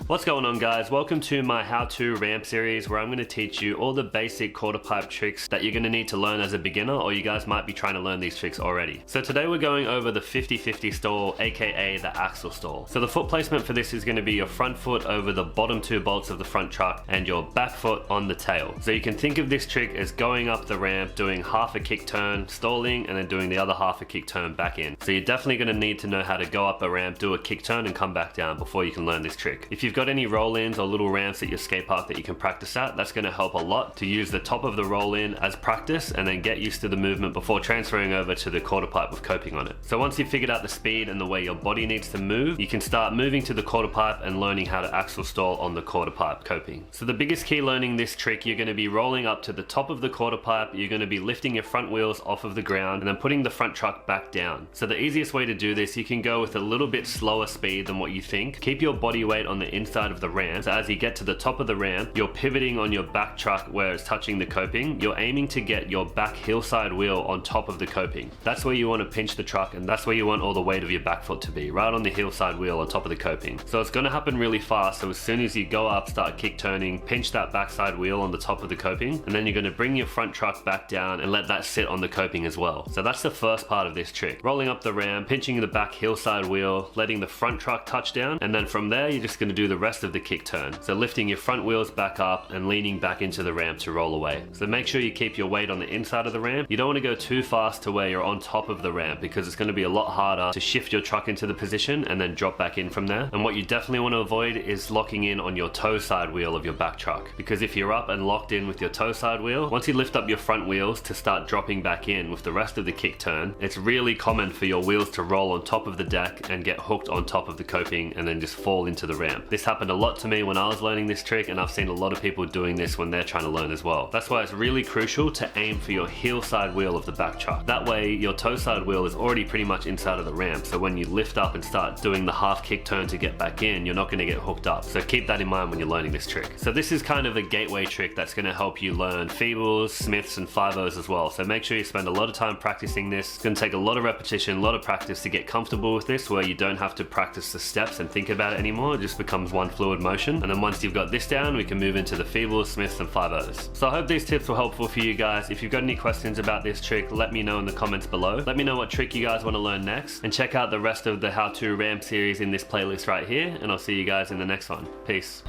What's going on, guys? Welcome to my how-to ramp series where I'm going to teach you all the basic quarter pipe tricks that you're going to need to learn as a beginner, or you guys might be trying to learn these tricks already. So today we're going over the 50-50 stall, aka the axle stall. So the foot placement for this is going to be your front foot over the bottom two bolts of the front truck and your back foot on the tail. So you can think of this trick as going up the ramp, doing half a kick turn, stalling, and then doing the other half a kick turn back in. So you're definitely going to need to know how to go up a ramp, do a kick turn, and come back down before you can learn this trick. If you've got any roll-ins or little ramps at your skate park that you can practice at, that's going to help a lot to use the top of the roll-in as practice and then get used to the movement before transferring over to the quarter pipe with coping on it. So once you've figured out the speed and the way your body needs to move, you can start moving to the quarter pipe and learning how to axle stall on the quarter pipe coping. So the biggest key learning this trick, you're going to be rolling up to the top of the quarter pipe, you're going to be lifting your front wheels off of the ground and then putting the front truck back down. So the easiest way to do this, you can go with a little bit slower speed than what you think. Keep your body weight on the inside of the ramp. So as you get to the top of the ramp, you're pivoting on your back truck where it's touching the coping. You're aiming to get your back hillside wheel on top of the coping. That's where you want to pinch the truck, and that's where you want all the weight of your back foot to be, right on the hillside wheel on top of the coping. So it's going to happen really fast. So as soon as you go up, start kick turning, pinch that backside wheel on the top of the coping, and then you're going to bring your front truck back down and let that sit on the coping as well. So that's the first part of this trick. Rolling up the ramp, pinching the back hillside wheel, letting the front truck touch down, and then from there you're just going to do the rest of the kick turn. So lifting your front wheels back up and leaning back into the ramp to roll away. So make sure you keep your weight on the inside of the ramp. You don't want to go too fast to where you're on top of the ramp, because it's going to be a lot harder to shift your truck into the position and then drop back in from there. And what you definitely want to avoid is locking in on your toe side wheel of your back truck, because if you're up and locked in with your toe side wheel, once you lift up your front wheels to start dropping back in with the rest of the kick turn, it's really common for your wheels to roll on top of the deck and get hooked on top of the coping and then just fall into the ramp. This happened a lot to me when I was learning this trick, and I've seen a lot of people doing this when they're trying to learn as well. That's why it's really crucial to aim for your heel side wheel of the back truck. That way your toe side wheel is already pretty much inside of the ramp, so when you lift up and start doing the half kick turn to get back in, you're not going to get hooked up. So keep that in mind when you're learning this trick. So this is kind of a gateway trick that's going to help you learn feebles, smiths, and 5-0s as well. So make sure you spend a lot of time practicing this. It's going to take a lot of repetition, a lot of practice to get comfortable with this, where you don't have to practice the steps and think about it anymore. It just becomes one fluid motion. And then once you've got this down, we can move into the feebles, smiths, and 5-0s. So I hope these tips were helpful for you guys. If you've got any questions about this trick, let me know in the comments below. Let me know what trick you guys want to learn next, and check out the rest of the how to ramp series in this playlist right here, and I'll see you guys in the next one. Peace.